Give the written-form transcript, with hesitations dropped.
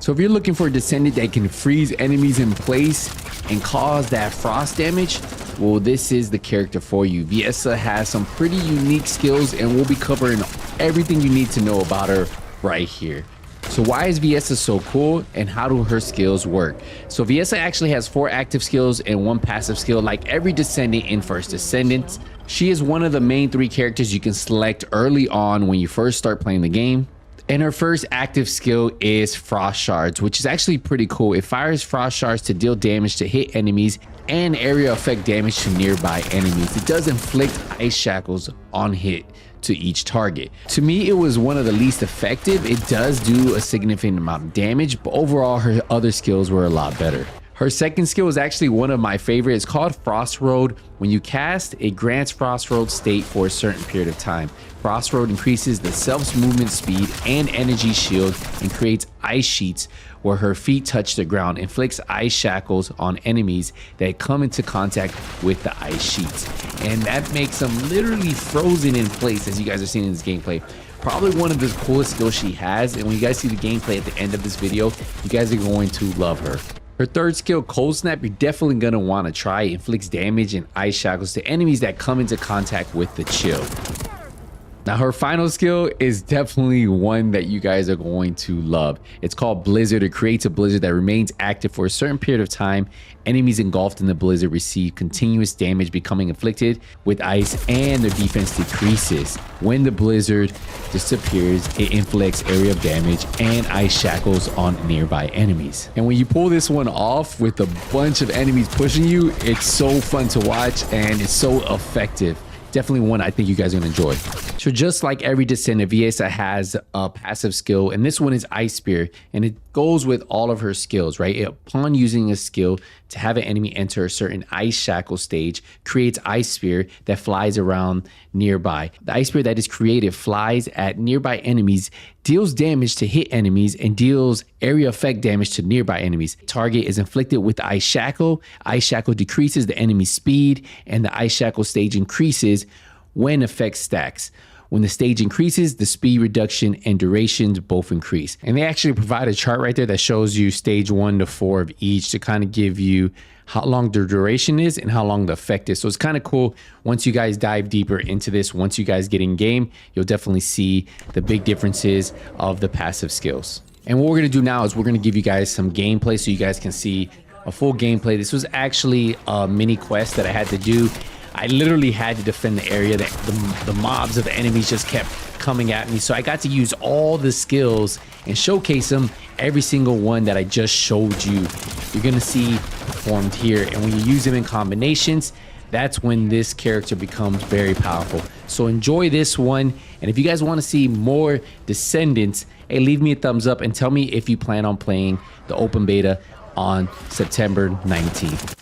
So if you're looking for a Descendant that can freeze enemies in place and cause that frost damage, well, this is the character for you. VIESSA has some pretty unique skills, and we'll be covering everything you need to know about her right here. So why is VIESSA so cool, and how do her skills work? So VIESSA actually has 4 active skills and 1 passive skill, like every Descendant in First Descendant. She is one of the main 3 characters you can select early on when you first start playing the game. And her first active skill is Frost Shards, which is actually pretty cool. It fires Frost Shards to deal damage to hit enemies and area effect damage to nearby enemies. It does inflict ice shackles on hit to each target. To me, it was one of the least effective. It does do a significant amount of damage, but overall her other skills were a lot better. Her second skill is actually one of my favorite. It's called Frost Road. When you cast, it grants Frost Road state for a certain period of time. Frost Road increases the self's movement speed and energy shield and creates ice sheets where her feet touch the ground, inflicts ice shackles on enemies that come into contact with the ice sheets. And that makes them literally frozen in place, as you guys are seeing in this gameplay. Probably one of the coolest skills she has, and when you guys see the gameplay at the end of this video, you guys are going to love her. Her third skill, Cold Snap, you're definitely going to want to try. It inflicts damage and ice shackles to enemies that come into contact with the chill. Now her final skill is definitely one that you guys are going to love. It's called Blizzard. It creates a blizzard that remains active for a certain period of time. Enemies engulfed in the blizzard receive continuous damage becoming inflicted with ice, and their defense decreases. When the blizzard disappears, it inflicts area of damage and ice shackles on nearby enemies. And when you pull this one off with a bunch of enemies pushing you, it's so fun to watch and it's so effective. Definitely one I think you guys are gonna enjoy. So just like every Descendant, VIESSA has a passive skill, and this one is Ice Spear, and it goes with all of her skills, right? Upon using a skill to have an enemy enter a certain ice shackle stage, creates Ice Spear that flies around nearby. The Ice Spear that is created flies at nearby enemies, deals damage to hit enemies, and deals area effect damage to nearby enemies. Target is inflicted with the Ice Shackle. Ice Shackle decreases the enemy's speed, and the Ice Shackle stage increases when effect stacks. When the stage increases, the speed reduction and durations both increase. And they actually provide a chart right there that shows you stage 1 to 4 of each to kind of give you how long the duration is and how long the effect is. So it's kind of cool. Once you guys dive deeper into this, once you guys get in game, you'll definitely see the big differences of the passive skills. And what we're going to do now is we're going to give you guys some gameplay so you guys can see a full gameplay. This was actually a mini quest that I had to do. I literally had to defend the area that the mobs of enemies just kept coming at me. So I got to use all the skills and showcase them, every single one that I just showed you. You're gonna see performed here. And when you use them in combinations, that's when this character becomes very powerful. So enjoy this one. And if you guys want to see more Descendants, hey, leave me a thumbs up and tell me if you plan on playing the open beta on September 19th.